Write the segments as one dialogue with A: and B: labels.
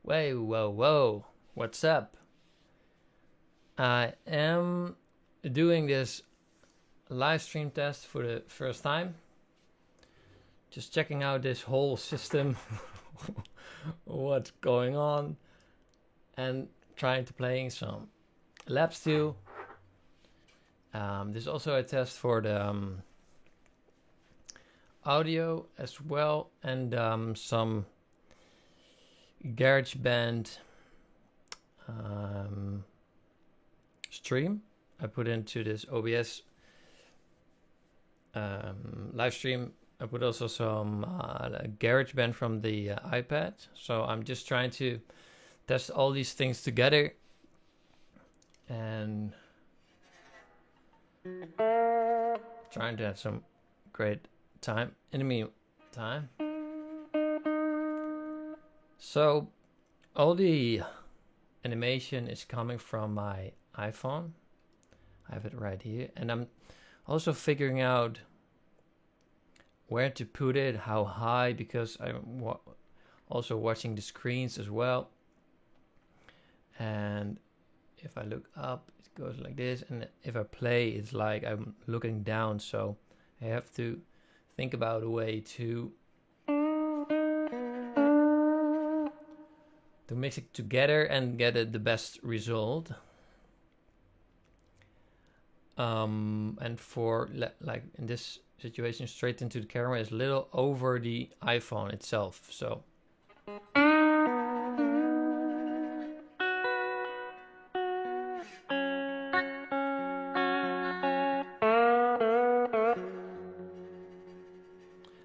A: Whoa, whoa, whoa. What's up? I am doing this live stream test for the first time. Just checking out this whole system, what's going on, and trying to playing some lap steel. There's also a test for the audio as well, and some GarageBand stream I put into this OBS live stream. I put also some GarageBand from the iPad. So I'm just trying to test all these things together and trying to have some great time in the meantime. So all the animation is coming from my iPhone. I have it right here, and I'm also figuring out where to put it, how high, because I'm also watching the screens as well. And if I look up, it goes like this, and if I play, it's like I'm looking down. So I have to think about a way to mix it together and get the best result. And for like in this situation, straight into the camera is a little over the iPhone itself. So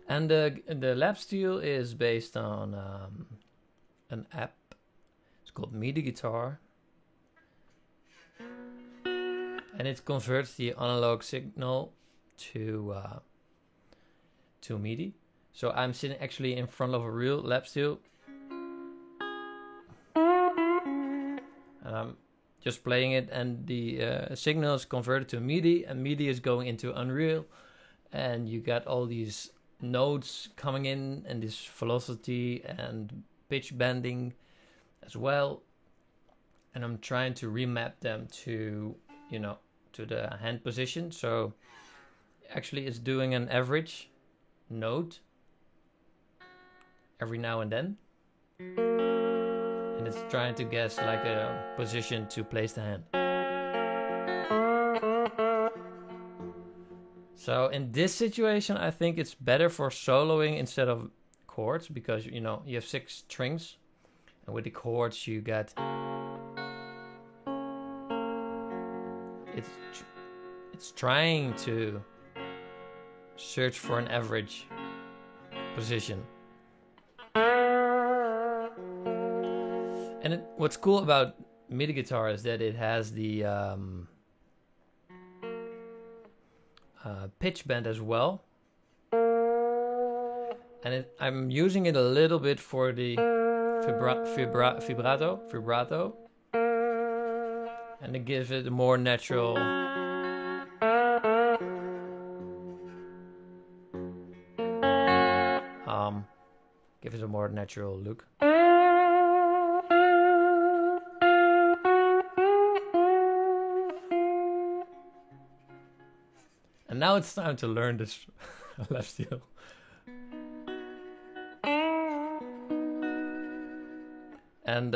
A: and the lap steel is based on an app. It's called MIDI Guitar. And it converts the analog signal to MIDI. So I'm sitting actually in front of a real lap steel, and I'm just playing it, and the signal is converted to MIDI, and MIDI is going into Unreal, and you got all these notes coming in, and this velocity and pitch bending as well. And I'm trying to remap them to, to the hand position. So actually it's doing an average note every now and then, and it's trying to guess like a position to place the hand. So in this situation, I think it's better for soloing instead of chords, because you have 6 strings, and with the chords you get it's trying to search for an average position. And what's cool about MIDI guitar is that it has the pitch bend as well, and I'm using it a little bit for the vibrato, and it gives it a more natural look. And now it's time to learn this lap steel. And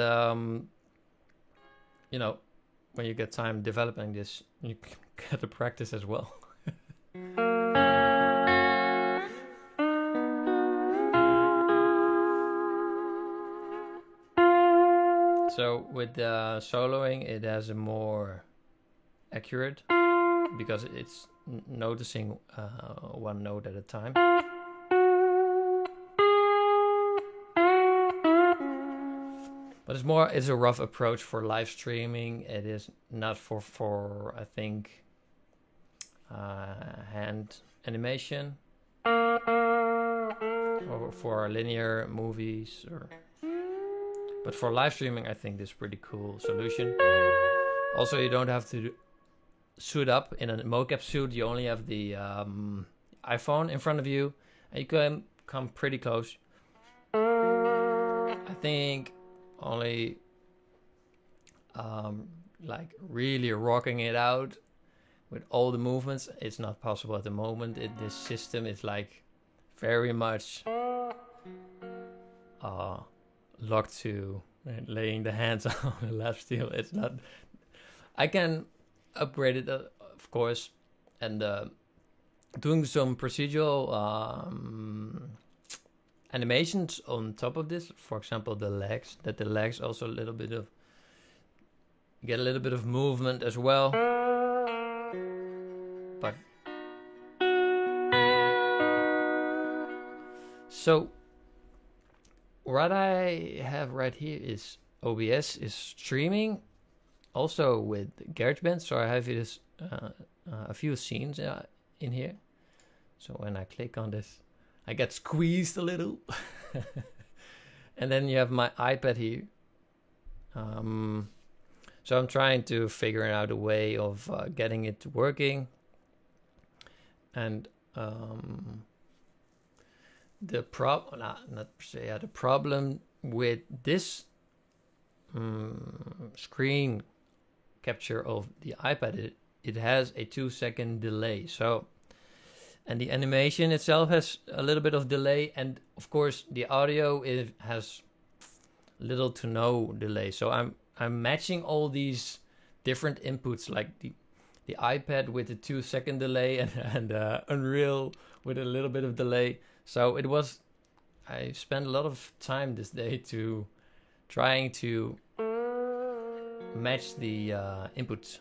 A: when you get time developing this, you get to practice as well. So with soloing, it has a more accurate, because it's noticing one note at a time. But it's a rough approach for live streaming. It is not for I think hand animation or for linear movies, but for live streaming, I think this is a pretty cool solution. Also, you don't have to suit up in a mocap suit. You only have the iPhone in front of you, and you can come pretty close. I think only like really rocking it out with all the movements. It's not possible at the moment. This system is like very much locked to laying the hands on the lap steel. It's not. I can upgrade it, of course, and doing some procedural animations on top of this. For example, the legs. That the legs also get a little bit of movement as well. But so what I have right here is OBS is streaming also with GarageBand. So I have this a few scenes in here. So when I click on this, I get squeezed a little. And then you have my iPad here. So I'm trying to figure out a way of getting it working. And the problem with this screen capture of the iPad, it has a 2-second delay. So, and the animation itself has a little bit of delay, and of course the audio has little to no delay. So I'm matching all these different inputs, like the iPad with a 2-second delay and Unreal with a little bit of delay. So I spent a lot of time this day to trying to match the inputs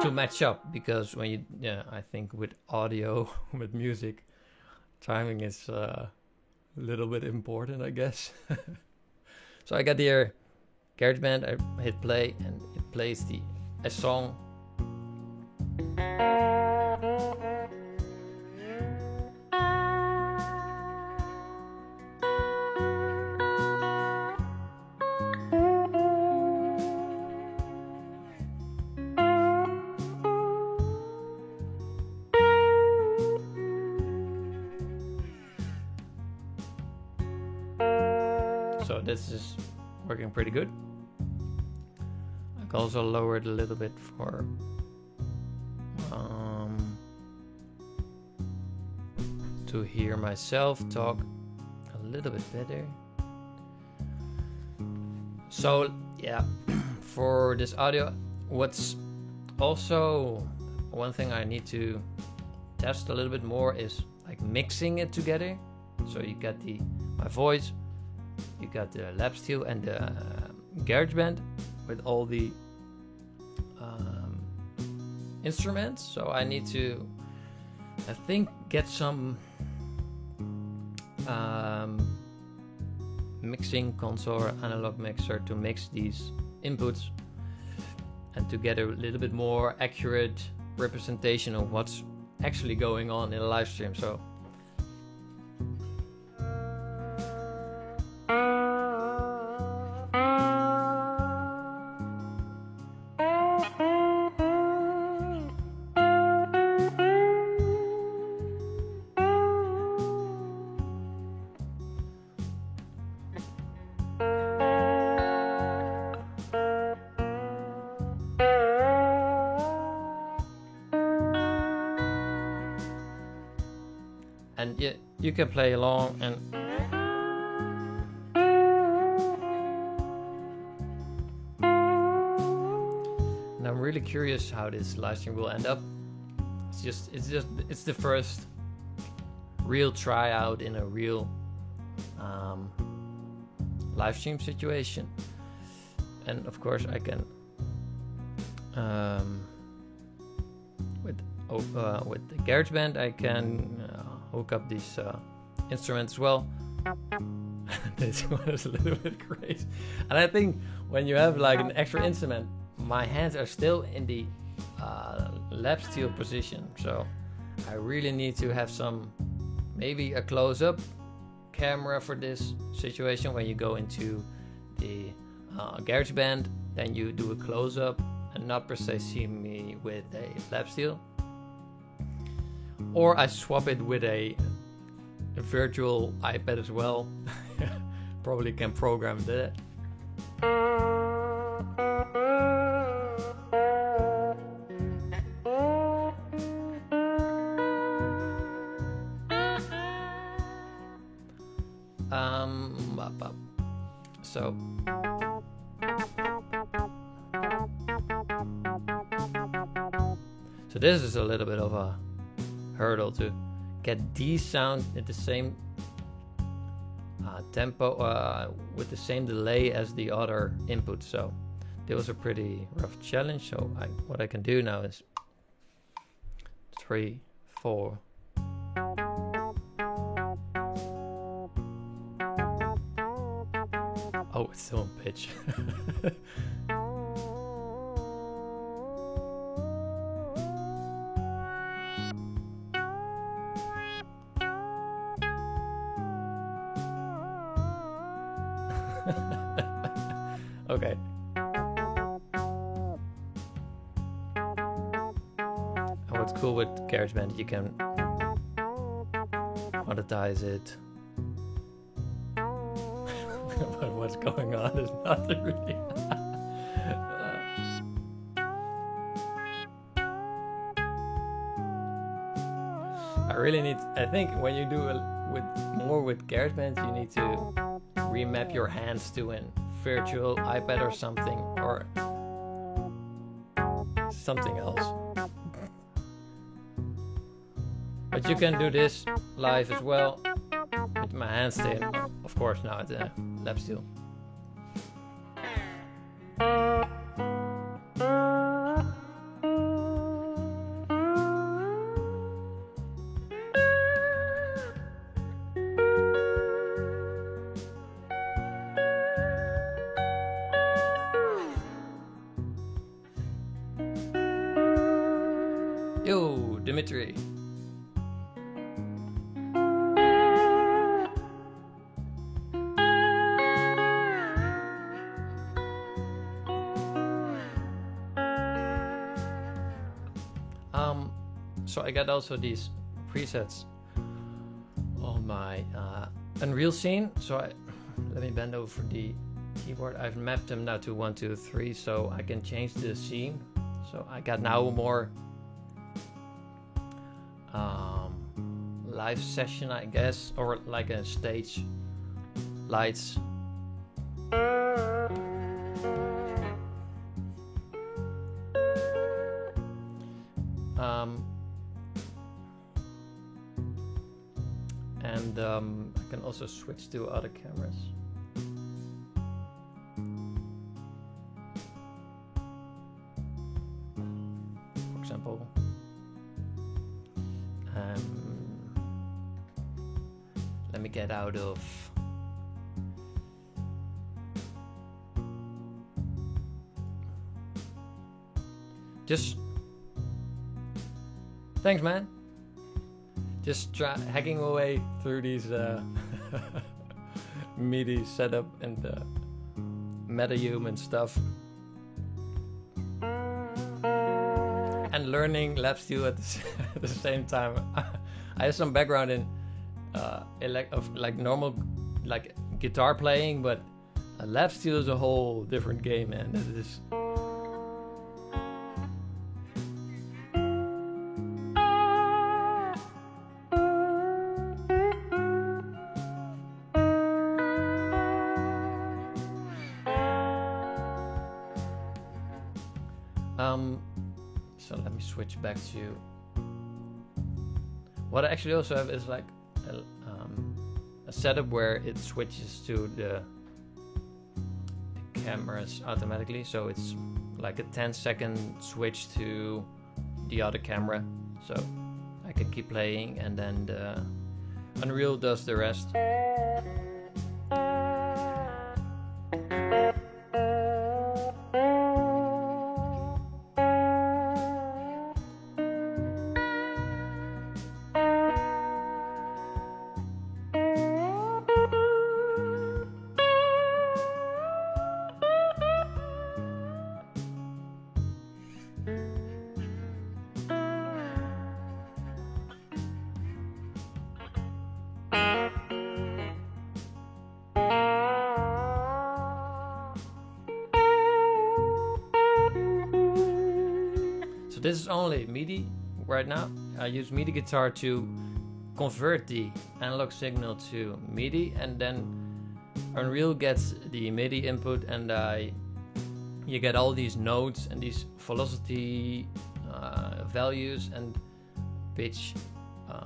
A: to match up, because when I think with audio, with music, timing is a little bit important, I guess. So I got here GarageBand, I hit play, and it plays a song. So this is working pretty good. I can also lower it a little bit for to hear myself talk a little bit better. So yeah, for this audio, what's also one thing I need to test a little bit more is like mixing it together. So you got my voice, you got the lap steel and the GarageBand with all the instruments. So I need to, I think, get some mixing console or analog mixer to mix these inputs and to get a little bit more accurate representation of what's actually going on in a live stream. So and you can play along, and I'm really curious how this live stream will end up. It's the first real tryout in a real live stream situation, and of course I can with the GarageBand I can hook up these instruments as well. This one is a little bit crazy, and I think when you have like an extra instrument, my hands are still in the lap steel position, so I really need to have maybe a close-up camera for this situation. When you go into the GarageBand, then you do a close-up and not per se see me with a lap steel, or I swap it with a virtual iPad as well. Probably can program that. So this is a little bit of a hurdle to get these sounds at the same tempo with the same delay as the other input. So it was a pretty rough challenge. So what I can do now is 3, 4. Oh, it's still on pitch. Okay. And what's cool with GarageBand, you can quantize it. But what's going on is not really. I think when you do more with GarageBand, you need to remap your hands to a virtual iPad or something, or something else. But you can do this live as well with my hands staying, of course, now at the lap steel. Yo, Dimitri. So I got also these presets on my Unreal scene. So let me bend over the keyboard. I've mapped them now to 1, 2, 3, so I can change the scene. So I got now more live session, I guess, or like a stage lights. And I can also switch to other cameras. For example, let me get out of just thanks, man. Just hacking away through these MIDI setup and MetaHuman stuff, and learning lap steel at the same time. I have some background in normal guitar playing, but lap steel is a whole different game, man. It is. So let me switch back to what I actually also have is like a setup where it switches to the cameras automatically. So it's like a 10-second switch to the other camera. So I can keep playing and then the Unreal does the rest. this is only MIDI right now. I use MIDI guitar to convert the analog signal to MIDI, and then Unreal gets the MIDI input, and you get all these notes and these velocity values and pitch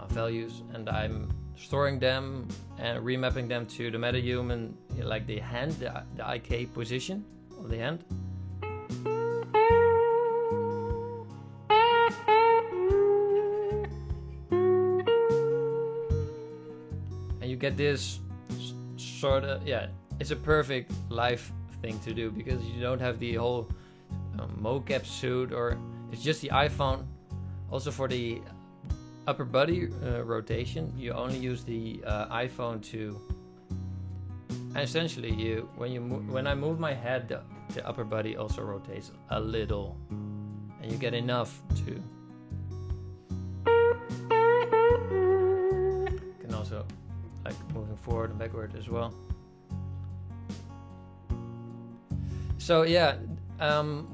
A: values, and I'm storing them and remapping them to the MetaHuman, like the hand, the IK position of the hand. And you get this sort of, it's a perfect live thing to do, because you don't have the whole mocap suit, or it's just the iPhone. Also for the upper body rotation, you only use the iPhone to, and essentially when I move my head, the upper body also rotates a little, and you get enough to. You can also like moving forward and backward as well. So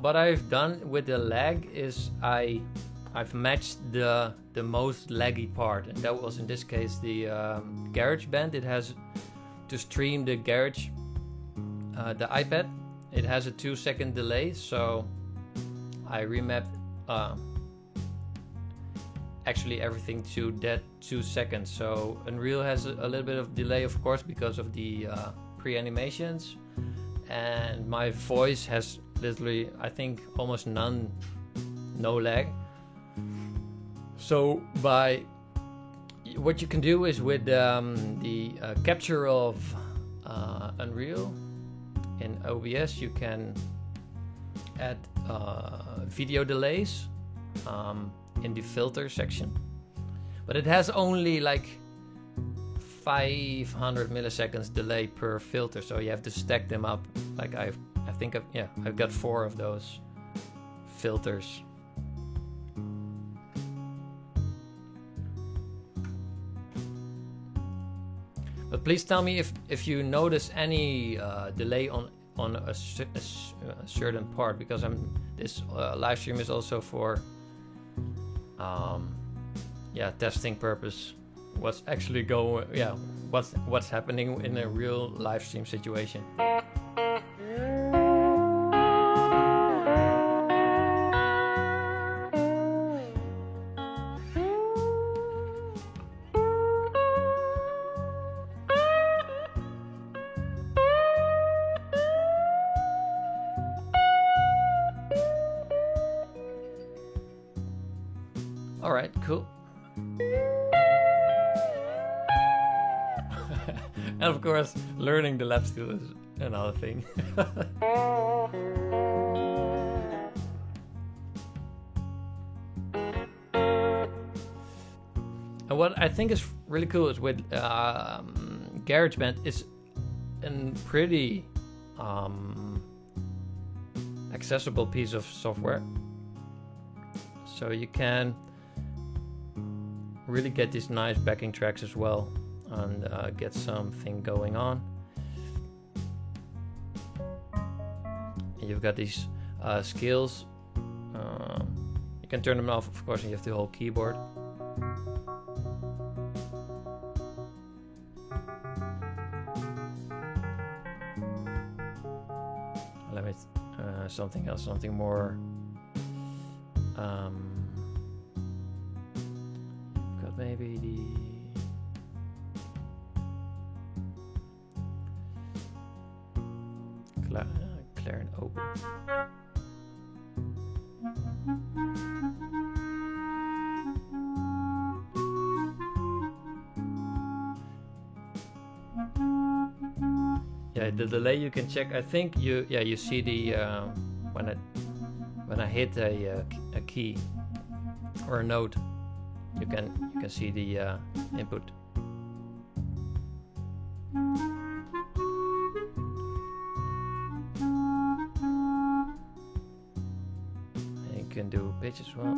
A: what I've done with the lag is I've matched the most laggy part, and that was in this case the GarageBand. It has to stream the the iPad. It has a 2-second delay, so I remapped actually everything to that 2 seconds. So Unreal has a little bit of delay, of course, because of the pre-animations, and my voice has literally, I think, almost no lag. So what you can do is with the capture of Unreal in OBS, you can add video delays in the filter section, but it has only like 500 milliseconds delay per filter, so you have to stack them up. Like I've got 4 of those filters. But please tell me if you notice any delay on a certain part, because this live stream is also for testing purpose. What's actually going? What's happening in a real live stream situation. All right, cool. And of course, learning the lap steel is another thing. And what I think is really cool is with GarageBand is a pretty accessible piece of software. So you can really get these nice backing tracks as well, and get something going on. And you've got these scales. You can turn them off, of course, and you have the whole keyboard. Let me something else, something more. Got maybe the Clarion open. Yeah, the delay you can check. I think you see the when I hit a key or a note, you can see the input. And you can do pitch as well.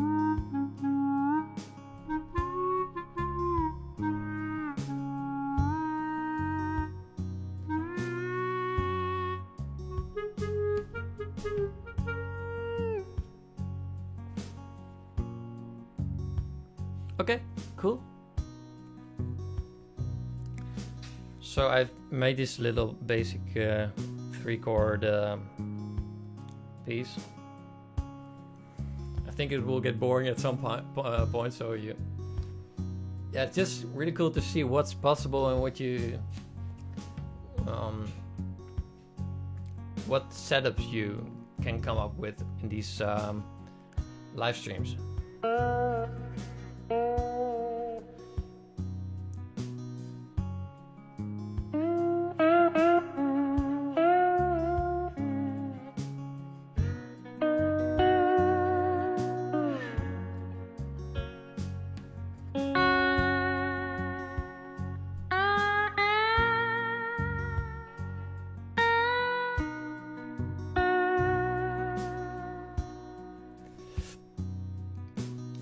A: Okay, cool. So I've made this little basic 3-chord piece. I think it will get boring at some point, so yeah, it's just really cool to see what's possible and what setups you can come up with in these live streams.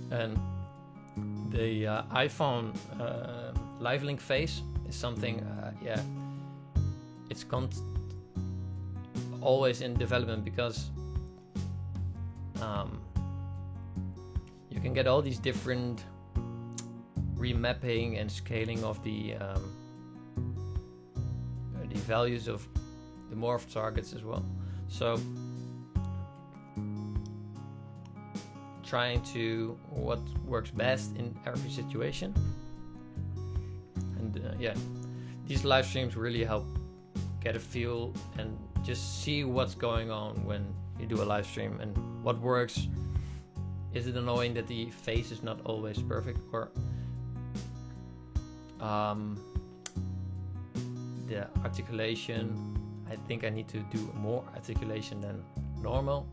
A: And the iPhone Live Link face is something, it's always in development, because you can get all these different remapping and scaling of the values of the morph targets as well. So trying to what works best in every situation, and these live streams really help get a feel and just see what's going on when you do a live stream and what works. Is it annoying that the face is not always perfect, or the articulation? I think I need to do more articulation than normal.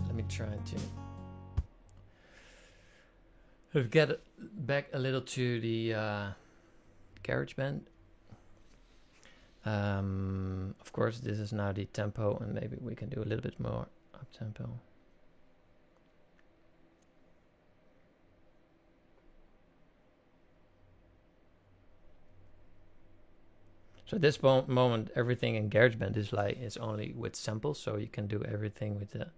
A: Let me try to get back a little to the GarageBand. Of course, this is now the tempo, and maybe we can do a little bit more up tempo. So at this moment, everything in GarageBand is only with samples, so you can do everything with the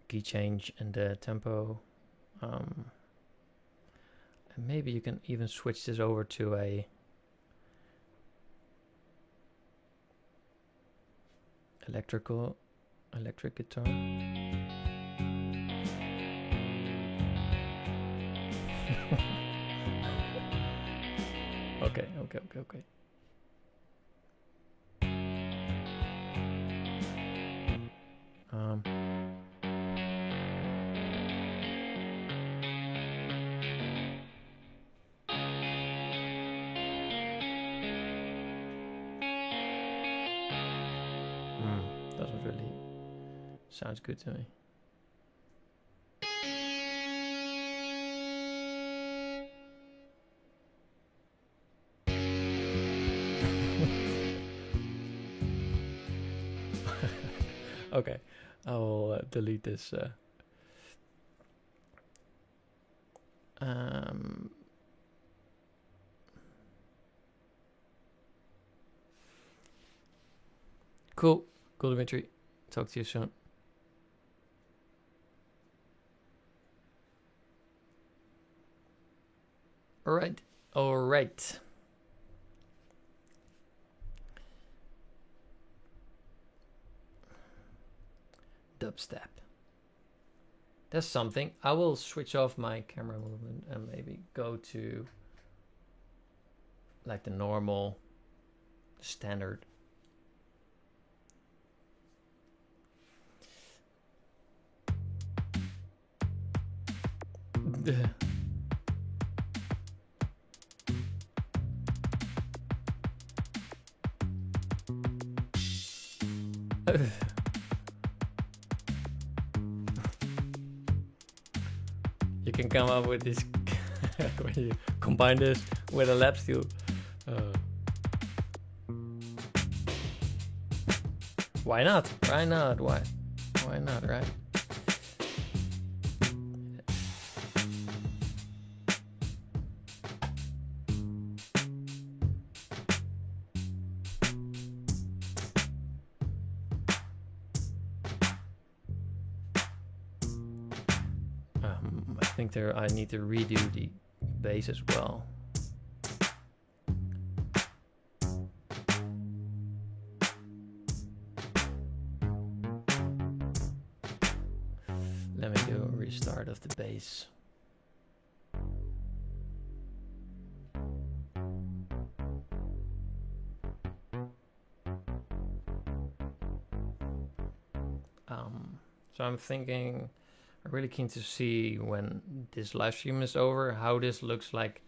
A: key change and the tempo. And maybe you can even switch this over to a electric guitar. Okay. Doesn't really sounds good to me. Okay, I will delete this. Cool, Dimitri. Talk to you soon. All right. Dubstep. That's something. I will switch off my camera movement and maybe go to like the normal standard. you can come up with this when you combine this with a lap steel. Why not? Why not? Why not, right? I think I need to redo the bass as well. Let me do a restart of the bass. So I'm thinking, I'm really keen to see when this live stream is over, how this looks like.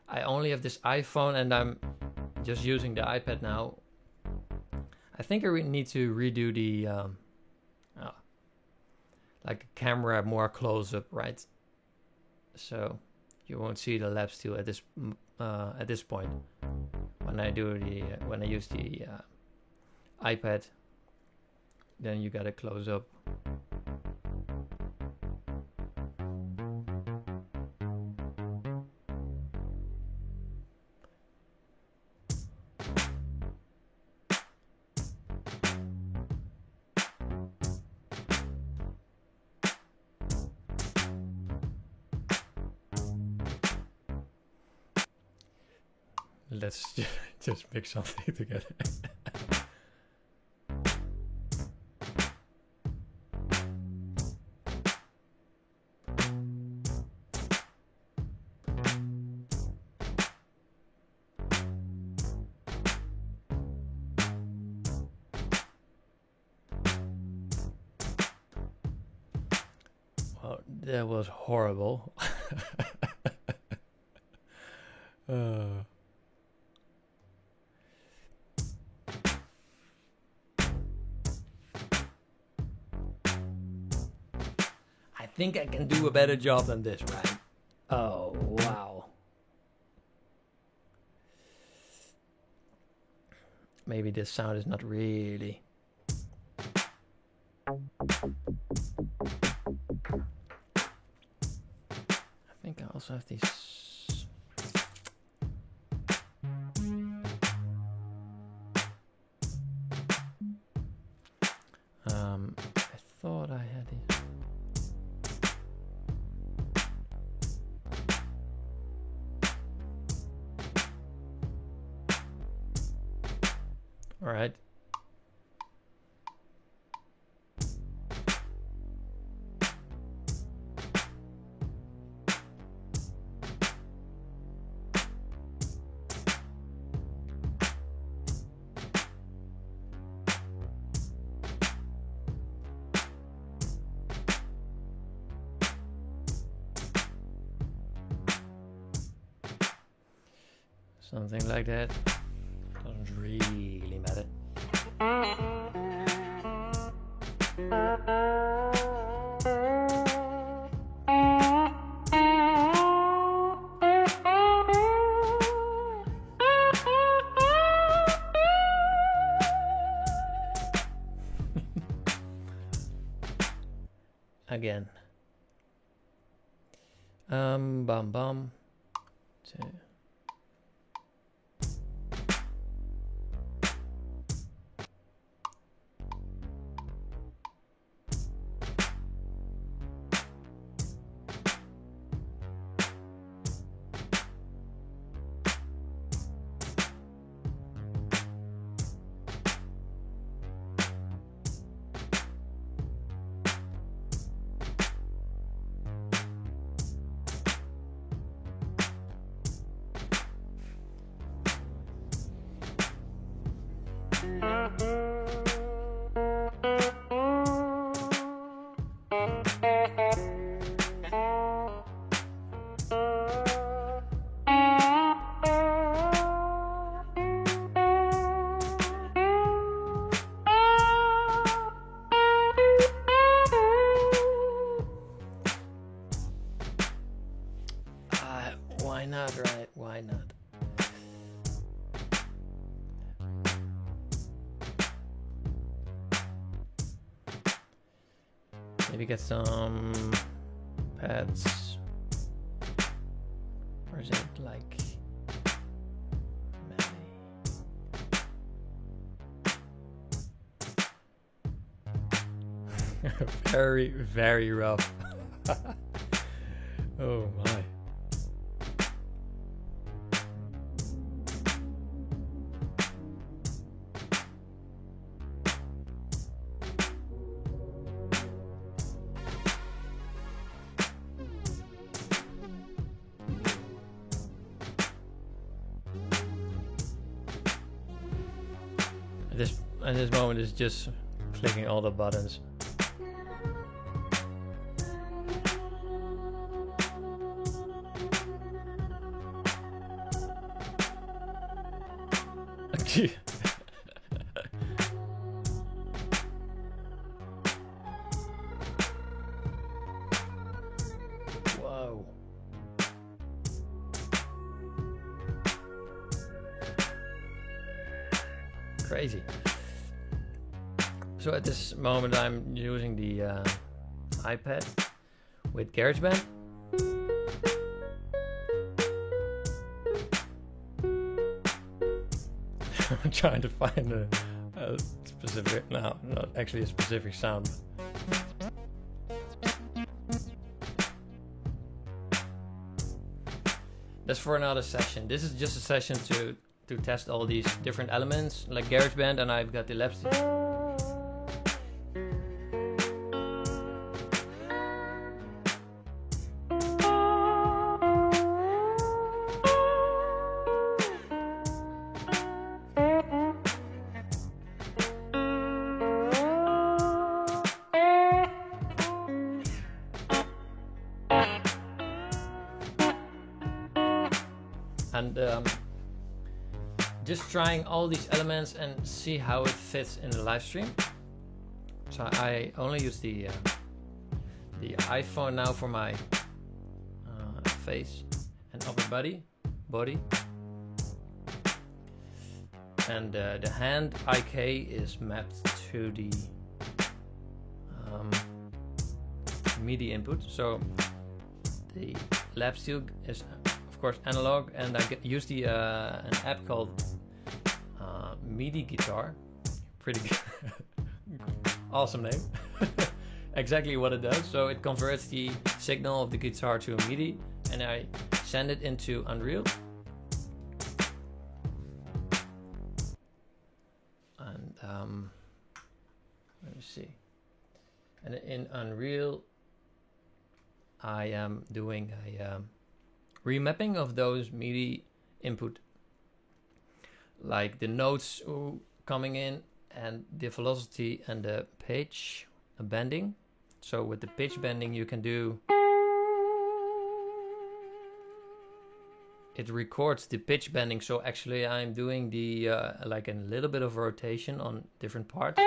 A: I only have this iPhone and I'm just using the iPad now. I think I really need to redo the like the camera more close up, right? So you won't see the lap steel at this point when I do the when I use the iPad. Then you gotta close up. Let's just mix something together. Well, that was horrible. I think I can do a better job than this, right? Oh, wow. Maybe this sound is not really... I think I also have these... I thought I had these... All right. Something like that. Doesn't really matter. Again. Bum bum. Two. Maybe get some pads. Or is it like very, very rough. Oh my. At this moment is just clicking all the buttons. Whoa. Crazy. So at this moment I'm using the iPad with GarageBand. I'm trying to find a specific, no, not actually a specific sound. That's for another session. This is just a session to test all these different elements like GarageBand, and I've got the lap steel. And just trying all these elements and see how it fits in the live stream. So I only use the iPhone now for my face and upper body, and the hand IK is mapped to the MIDI input. So the lap steel is of course analog, and I use the an app called MIDI Guitar. Pretty good. Awesome name. Exactly what it does. So it converts the signal of the guitar to a MIDI, and I send it into Unreal. And let me see. And in Unreal, I am doing a remapping of those MIDI input, like the notes coming in and the velocity and the pitch bending. So with the pitch bending you can do, it records the pitch bending. So actually I'm doing the like a little bit of rotation on different parts.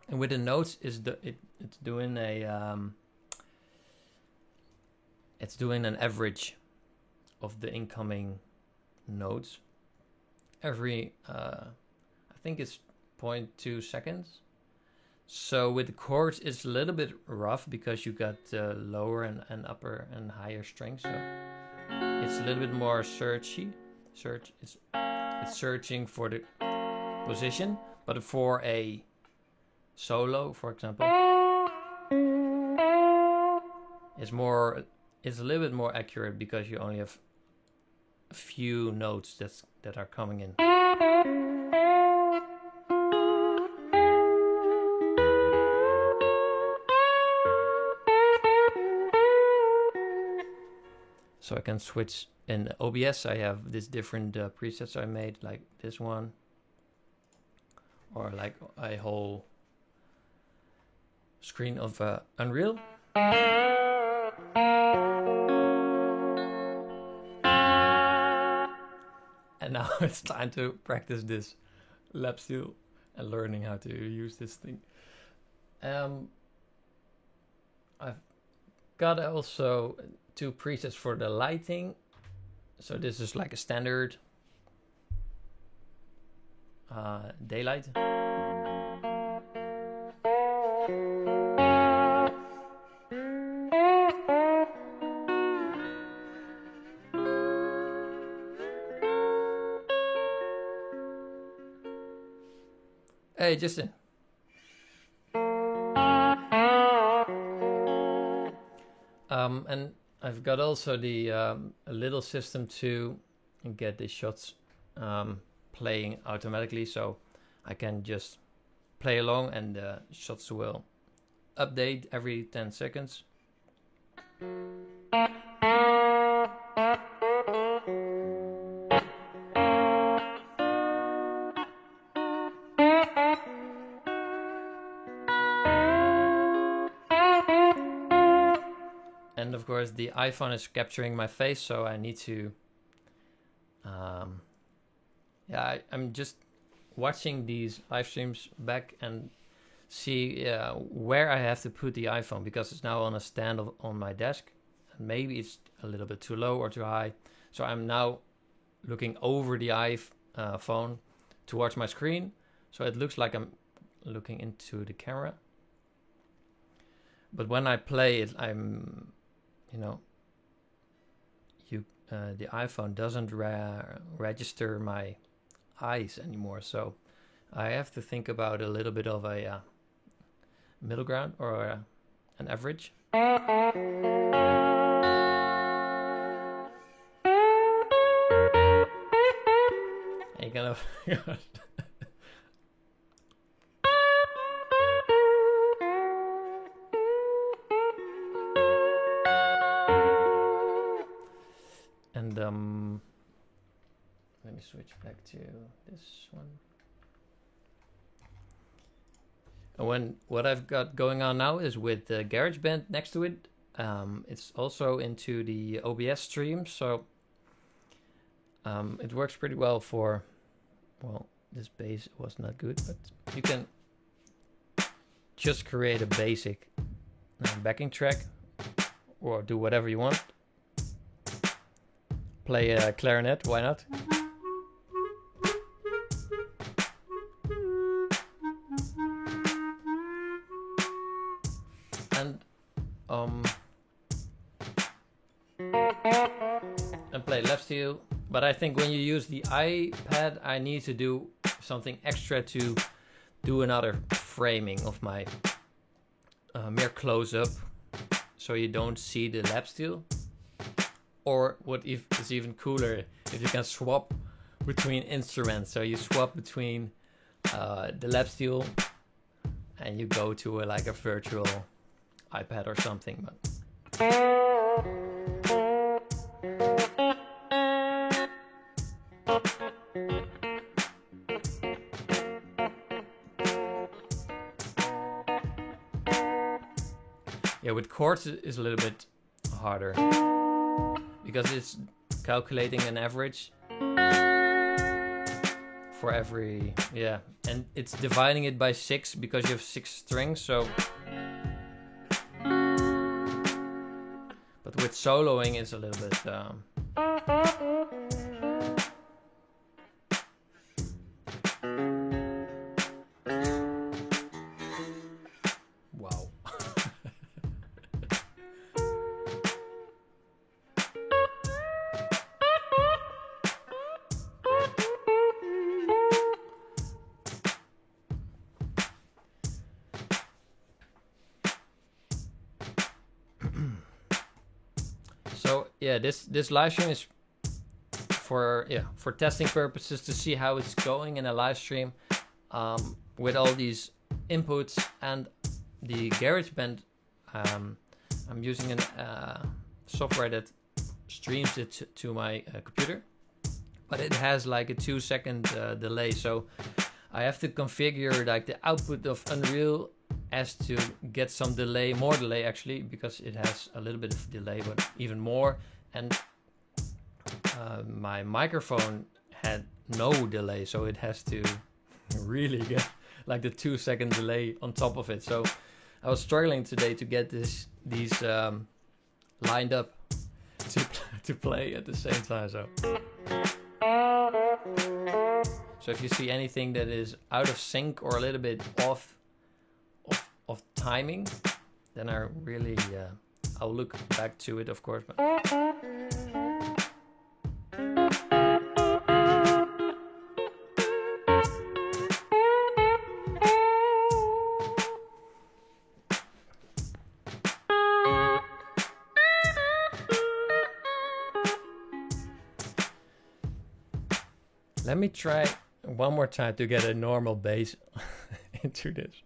A: And with the notes it's doing an average of the incoming notes every I think it's 0.2 seconds. So with the chords it's a little bit rough because you got lower and upper and higher strings, so it's a little bit more searchy. It's searching for the position, but for a solo, for example, it's a little bit more accurate because you only have a few notes that are coming in. So I can switch in OBS. I have this different presets I made, like this one, or like a whole screen of Unreal. And now it's time to practice this lap steel and learning how to use this thing. I've got also two presets for the lighting. So this is like a standard daylight. Hey, Justin. And I've got also the a little system to get the shots playing automatically, so I can just play along and the shots will update every 10 seconds. And of course the iPhone is capturing my face, so I need to I'm just watching these live streams back and see where I have to put the iPhone, because it's now on a stand on my desk and maybe it's a little bit too low or too high, so I'm now looking over the iPhone towards my screen, so it looks like I'm looking into the camera. But when I play it, I'm the iPhone doesn't register my eyes anymore, so I have to think about a little bit of a middle ground or an average. And you kind of and let me switch back to this one. And what I've got going on now is with the GarageBand next to it. It's also into the OBS stream, so it works pretty well for, well, this bass was not good, but you can just create a basic backing track or do whatever you want. Play a clarinet, why not? And play left steel. But I think when you use the iPad, I need to do something extra to do another framing of my mere close up, so you don't see the lap steel. Or what is even cooler, if you can swap between instruments. So you swap between the lap steel and you go to like a virtual iPad or something. But yeah, with chords is a little bit harder, because it's calculating an average for every, and it's dividing it by 6 because you have 6 strings, so. But with soloing it's a little bit wow. So yeah, this live stream is for testing purposes, to see how it's going in a live stream with all these inputs. And the GarageBand, I'm using a software that streams it to my computer, but it has like a 2-second delay, so I have to configure like the output of Unreal as to get some delay, more delay actually, because it has a little bit of delay, but even more. And my microphone had no delay, so it has to really get like the 2-second delay on top of it. So I was struggling today to get these lined up, to play at the same time. So if you see anything that is out of sync or a little bit off of timing, then I really I'll look back to it, of course. But let me try one more time to get a normal bass into this.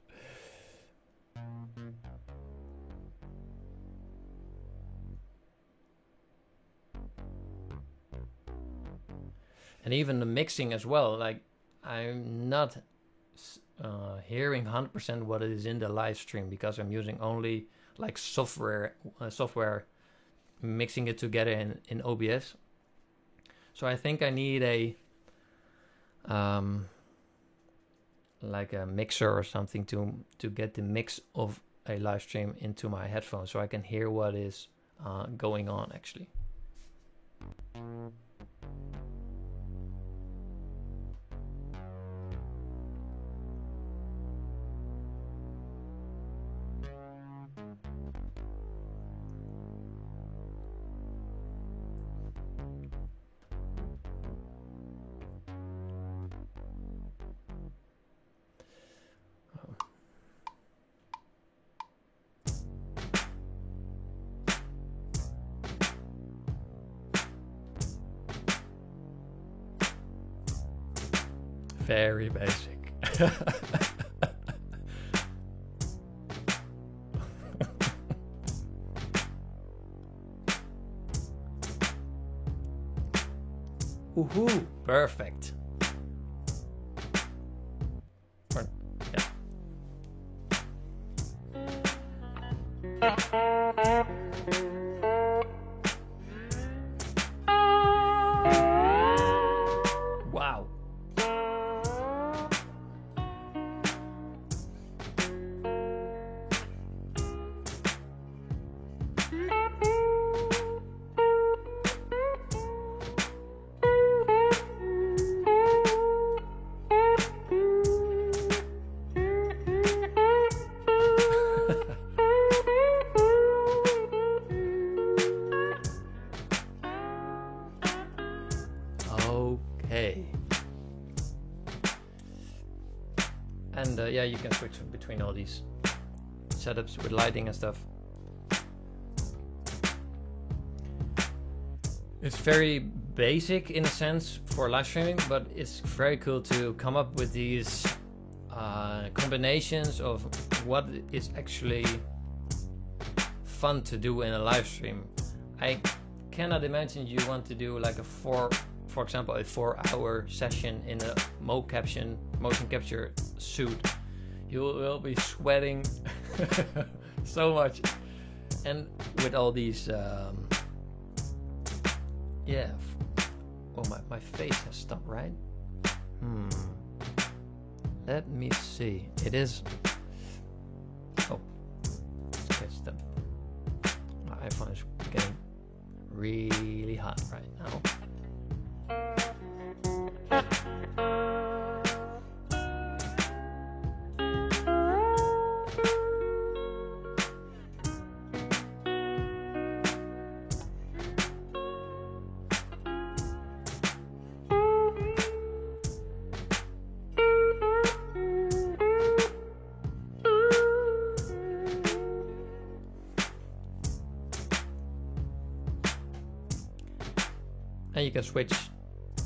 A: And even the mixing as well, like I'm not hearing 100% what is in the live stream because I'm using only like software mixing it together in OBS. So I think I need a like a mixer or something to get the mix of a live stream into my headphones so I can hear what is going on actually. Very basic. Woohoo! Perfect. Wow. Okay. And yeah, you can switch between all these setups with lighting and stuff. It's very basic in a sense for live streaming, but it's very cool to come up with these combinations of what is actually fun to do in a live stream. I cannot imagine you want to do like for example, a 4-hour session in a motion capture suit. You will be sweating so much, and with all these yeah. Oh, my face has stopped, right? Let me see. It is. Oh, it's the. My iPhone is getting really hot right now. And you can switch.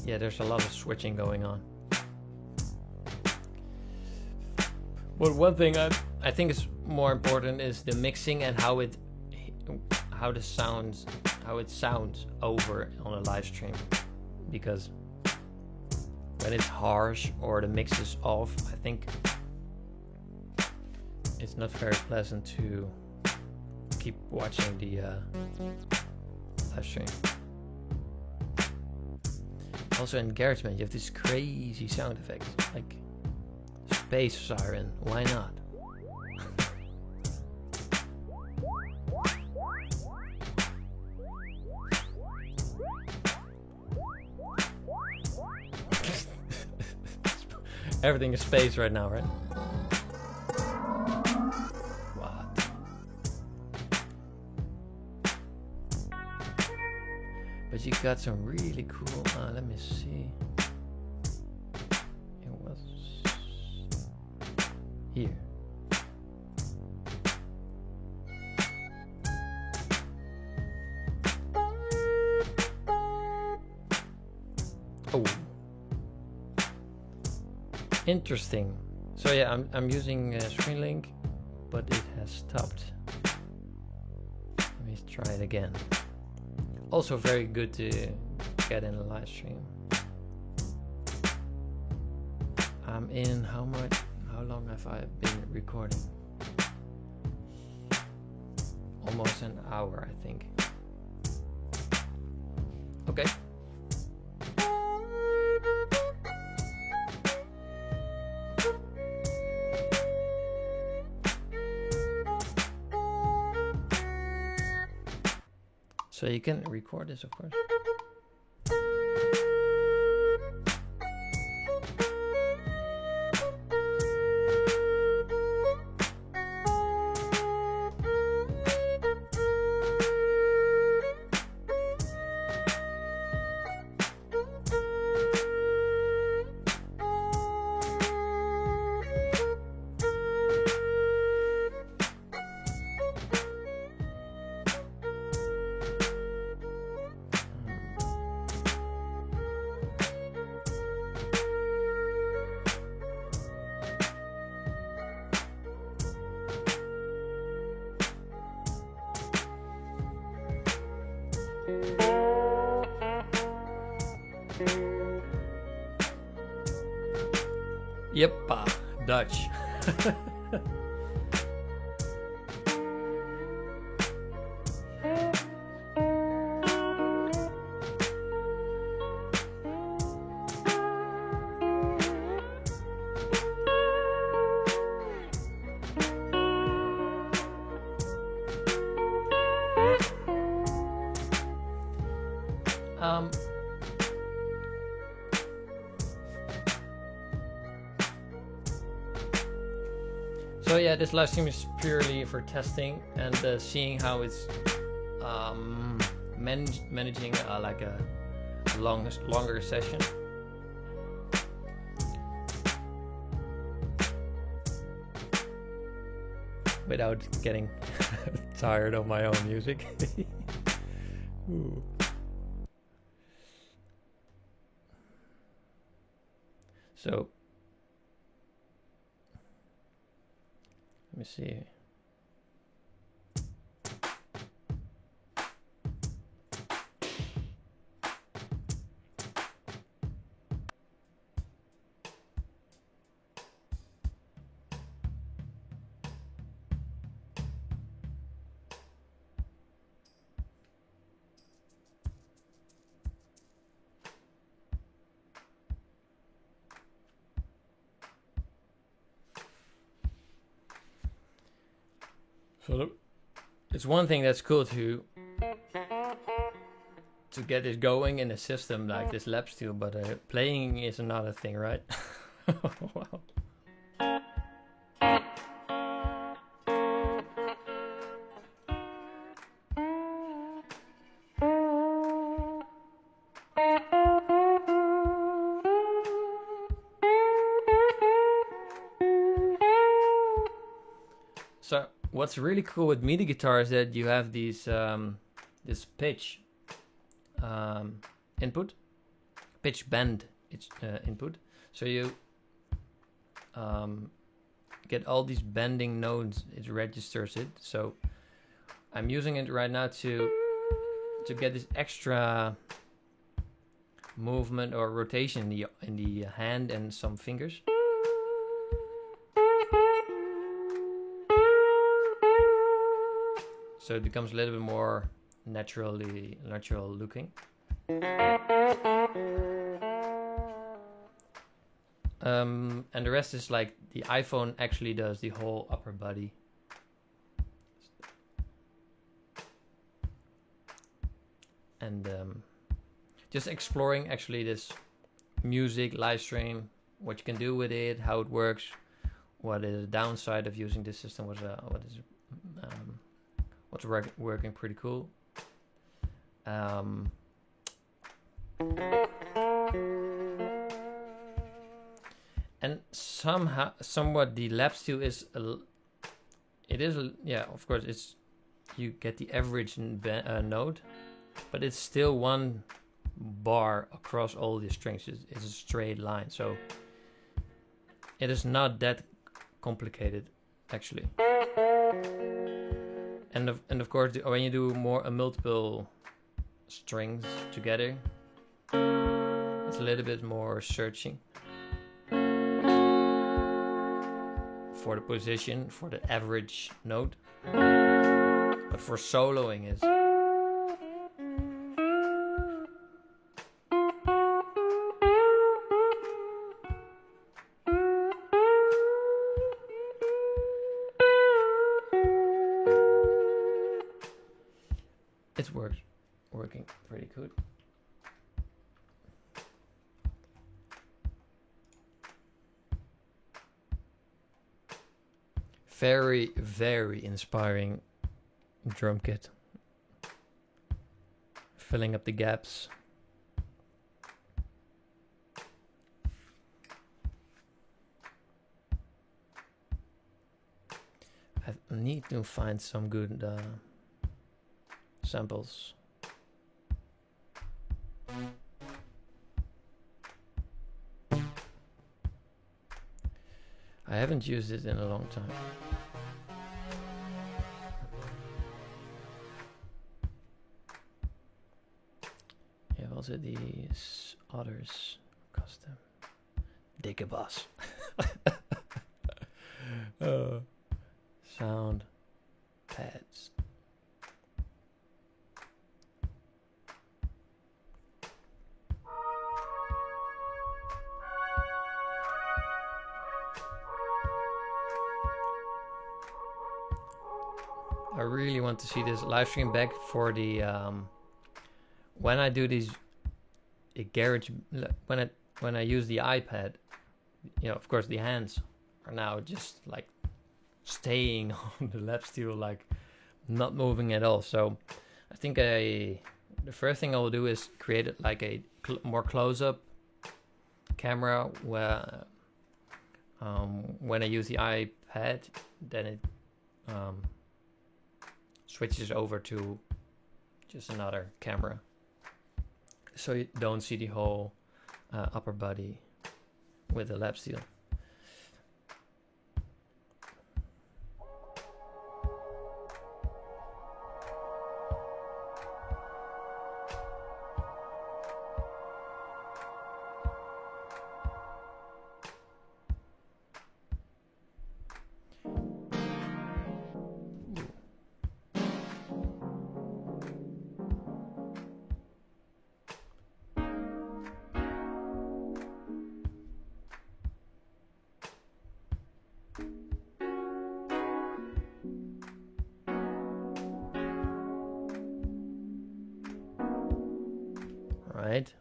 A: Yeah, there's a lot of switching going on. But one thing I think is more important is the mixing and how it sounds over on a live stream. Because when it's harsh or the mix is off, I think it's not very pleasant to keep watching the live stream. Also in GarageBand, you have this crazy sound effects, like space siren. Why not? Everything is space right now, right? What? But you got some really cool. Let me see. It was here. Oh, interesting. So yeah, I'm using ScreenLink, but it has stopped. Let me try it again. Also very good to get in a live stream. I'm in how long have I been recording? Almost an hour, I think. Okay. So you can record this, of course. Yep, Dutch. So yeah, this live stream is purely for testing and seeing how it's managing like a longer session. Without getting tired of my own music. Ooh. So let me see. So it's one thing that's cool to get it going in a system like this Lab Steel, but playing is another thing, right? Wow. So what's really cool with MIDI guitar is that you have these this pitch input, pitch bend input. So you get all these bending nodes. It registers it. So I'm using it right now to get this extra movement or rotation in the hand and some fingers. So it becomes a little bit more natural looking. And the rest is like the iPhone actually does the whole upper body. And just exploring actually this music live stream what you can do with it, how it works, what is the downside of using this system, what's working pretty cool. And somewhat the lap steel is of course it's, you get the average note, but it's still one bar across all the strings. It's a straight line, so it is not that complicated actually. And of course when you do multiple strings together, it's a little bit more searching for the position, for the average note. But for soloing it's working pretty good. Very, very inspiring drum kit. Filling up the gaps. I need to find some good samples. I haven't used it in a long time. Yeah, also these others custom Dikke Bas. Sound pads. I really want to see this live stream back for the when I do these garage, when I use the iPad, you know, of course the hands are now just like staying on the lap steel, like not moving at all. So I think the first thing I will do is create it like a more close-up camera where when I use the iPad, then it switches over to just another camera, so you don't see the whole upper body with the lap steel. Right.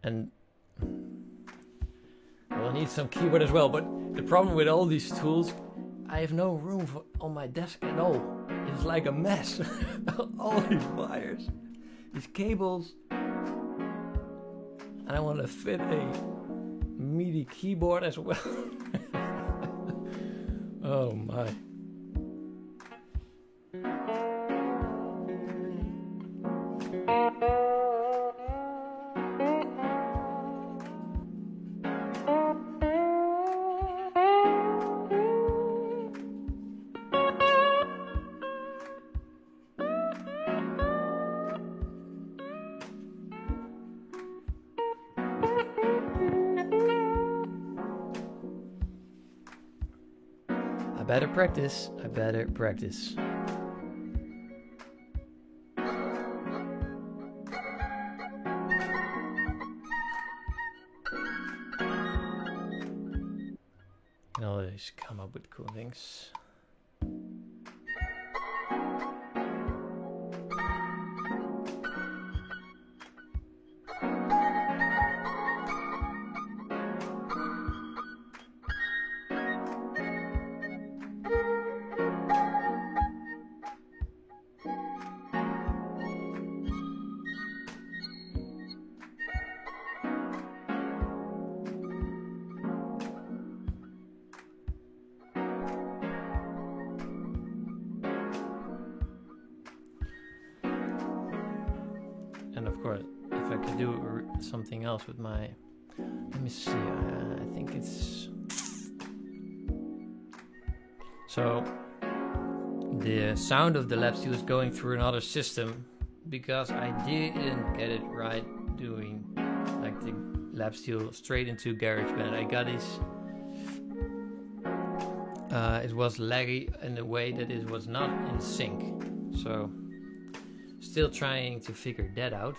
A: And I will need some keyboard as well, but the problem with all these tools, I have no room on my desk at all. It's like a mess. All these wires, these cables, and I want to fit a MIDI keyboard as well. Oh my. I I better practice. I better practice. You can always come up with cool things. And of course, if I could do something else with my, let me see, I think it's, so the sound of the lap steel is going through another system because I didn't get it right doing like the lap steel straight into GarageBand. I got this, it was laggy in a way that it was not in sync, so still trying to figure that out.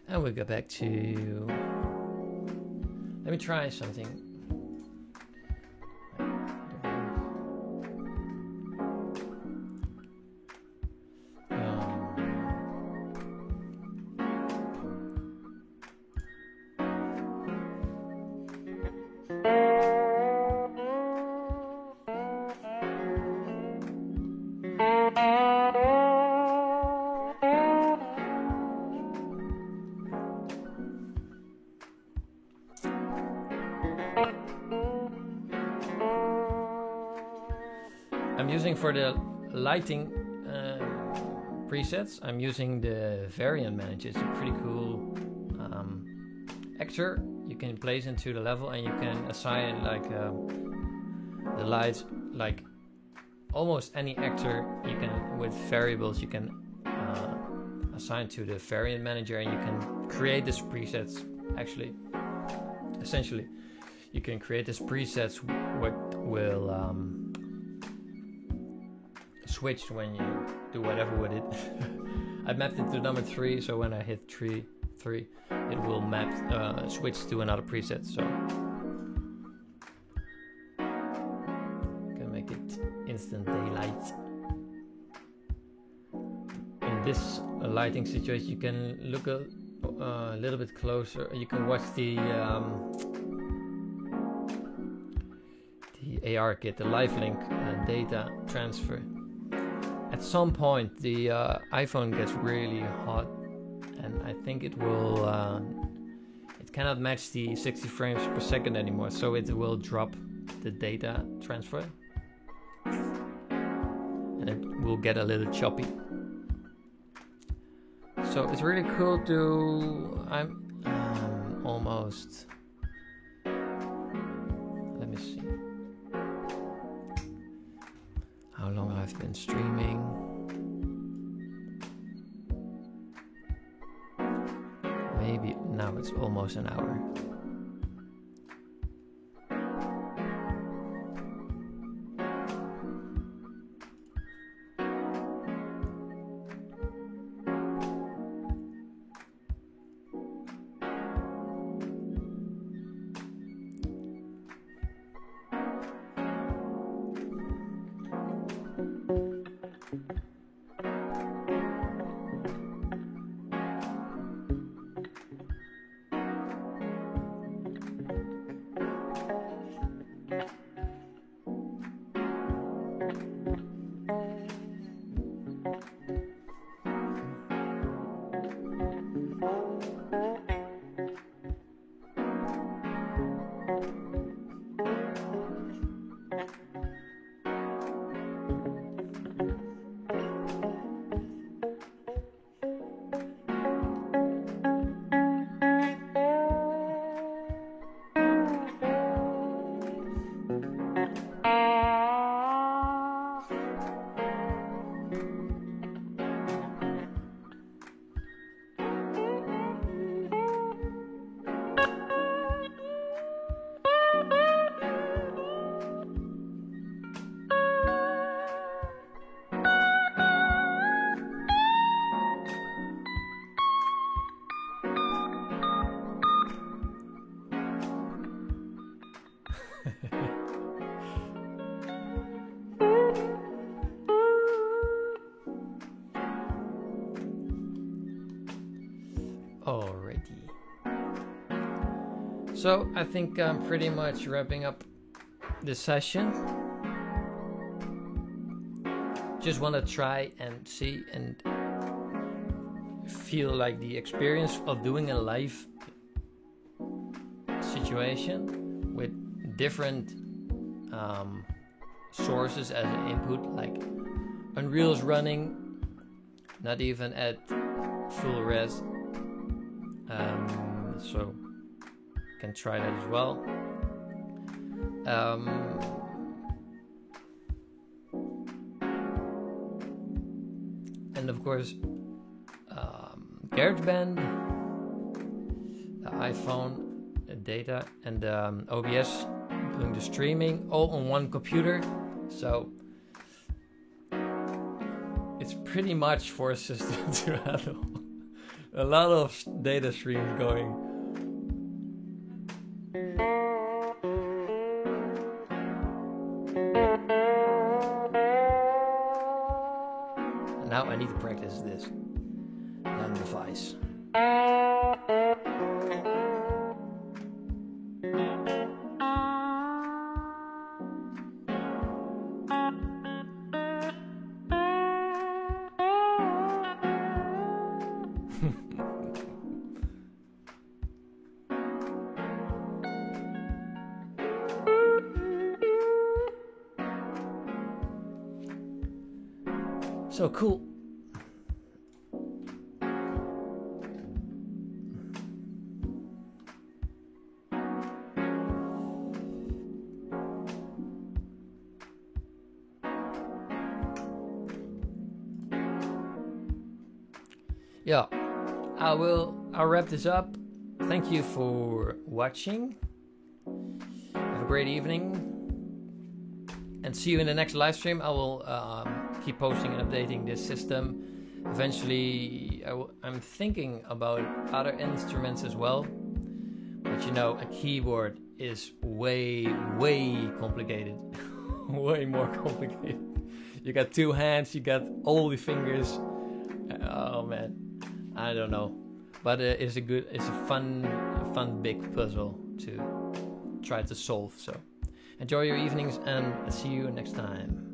A: And we'll go back to, let me try something. I'm using for the lighting presets, I'm using the Variant Manager. It's a pretty cool actor you can place into the level, and you can assign like the lights, like almost any actor you can, with variables you can assign to the Variant Manager, and you can create these presets. Actually, essentially, you can create these presets what will switch when you do whatever with it. I mapped it to number 3, so when I hit 3, it will map switch to another preset. So can make it instant daylight. In this lighting situation, you can look a little bit closer. You can watch the AR kit, the LiveLink data transfer. At some point the iPhone gets really hot, and I think it will it cannot match the 60 frames per second anymore, so it will drop the data transfer and it will get a little choppy. So it's really cool to, I'm almost, let me see how long I've been streaming. Maybe now it's almost an hour. Alrighty. So I think I'm pretty much wrapping up this session. Just want to try and see and feel like the experience of doing a live situation with different sources as an input, like Unreal's running, not even at full res, so can try that as well. And of course, GarageBand, the iPhone data, and OBS doing the streaming all on one computer. So it's pretty much for a system to handle a lot of data streams going. And now I need to practice this device. So cool. Yeah, I'll wrap this up. Thank you for watching. Have a great evening. And see you in the next live stream. I will keep posting and updating this system. Eventually, I'm thinking about other instruments as well. But you know, a keyboard is way complicated. Way more complicated. You got two hands, you got all the fingers. Oh man, I don't know. But it's a fun big puzzle to try to solve. So enjoy your evenings and see you next time.